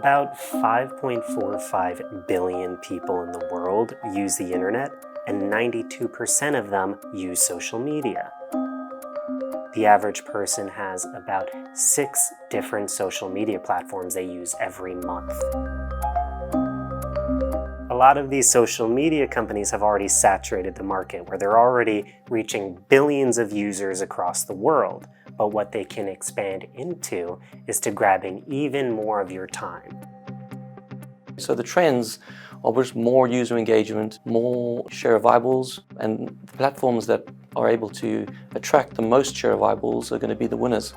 About 5.45 billion people in the world use the internet, and 92% of them use social media. The average person has about 6 different social media platforms they use every month. A lot of these social media companies have already saturated the market, where they're already reaching billions of users across the world. But what they can expand into is to grabbing even more of your time. So the trends are just more user engagement, more share of eyeballs, and the platforms that are able to attract the most share of eyeballs are going to be the winners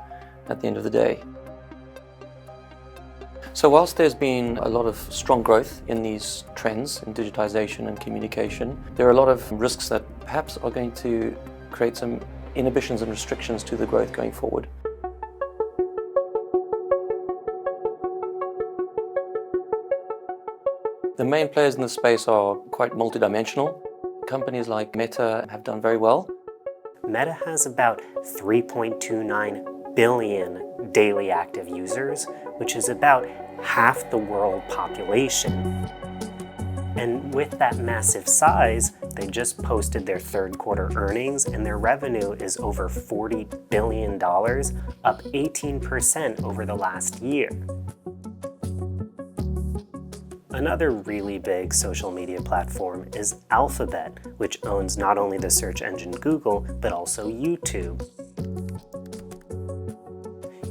at the end of the day. So whilst there's been a lot of strong growth in these trends in digitization and communication, there are a lot of risks that perhaps are going to create some inhibitions and restrictions to the growth going forward. The main players in the space are quite multidimensional. Companies like Meta have done very well. Meta has about 3.29 billion daily active users, which is about half the world population. And with that massive size, they just posted their third quarter earnings, and their revenue is over $40 billion, up 18% over the last year. Another really big social media platform is Alphabet, which owns not only the search engine Google, but also YouTube.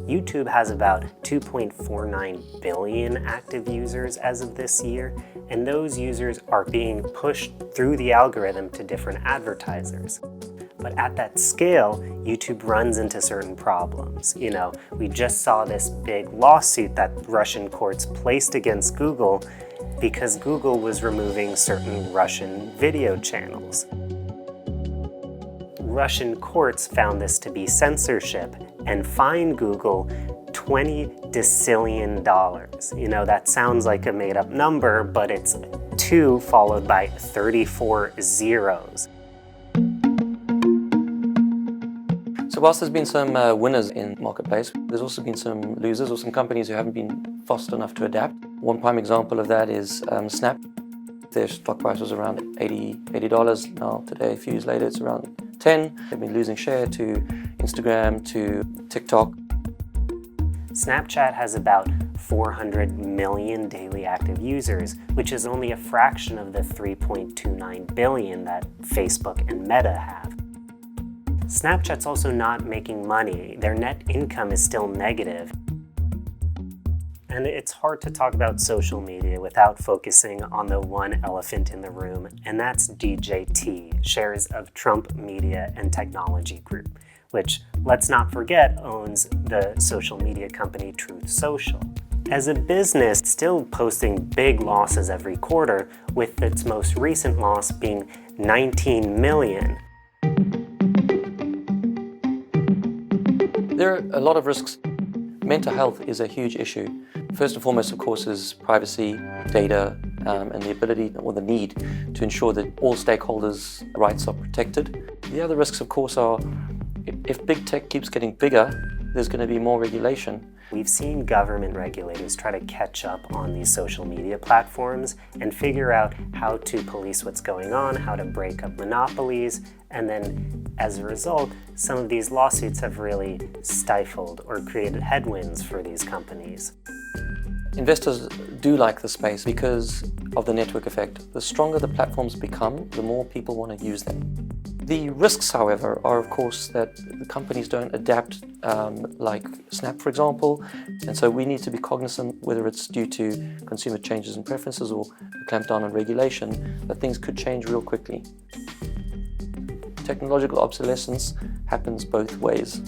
YouTube has about 2.49 billion active users as of this year, and those users are being pushed through the algorithm to different advertisers. But at that scale, YouTube runs into certain problems. We just saw this big lawsuit that Russian courts placed against Google because Google was removing certain Russian video channels. Russian courts found this to be censorship and fined Google $20 decillion. That sounds like a made-up number, but it's 2 followed by 34 zeros. So whilst there's been some winners in the marketplace, there's also been some losers or some companies who haven't been fast enough to adapt. One prime example of that is Snap. Their stock price was around $80. Now today, a few years later, it's around 10. They've been losing share to Instagram, to TikTok. Snapchat has about 400 million daily active users, which is only a fraction of the 3.29 billion that Facebook and Meta have. Snapchat's also not making money. Their net income is still negative. And it's hard to talk about social media without focusing on the one elephant in the room, and that's DJT, shares of Trump Media and Technology Group, which, let's not forget, owns the social media company Truth Social. As a business, it's still posting big losses every quarter, with its most recent loss being $19 million. There are a lot of risks. Mental health is a huge issue. First and foremost, of course, is privacy, data, and the ability or the need to ensure that all stakeholders' rights are protected. The other risks, of course, are if big tech keeps getting bigger, there's going to be more regulation. We've seen government regulators try to catch up on these social media platforms and figure out how to police what's going on, how to break up monopolies, and then as a result, some of these lawsuits have really stifled or created headwinds for these companies. Investors do like the space because of the network effect. The stronger the platforms become, the more people want to use them. The risks, however, are of course that the companies don't adapt, like Snap, for example, and so we need to be cognizant, whether it's due to consumer changes in preferences or a clamp down on regulation, that things could change real quickly. Technological obsolescence happens both ways.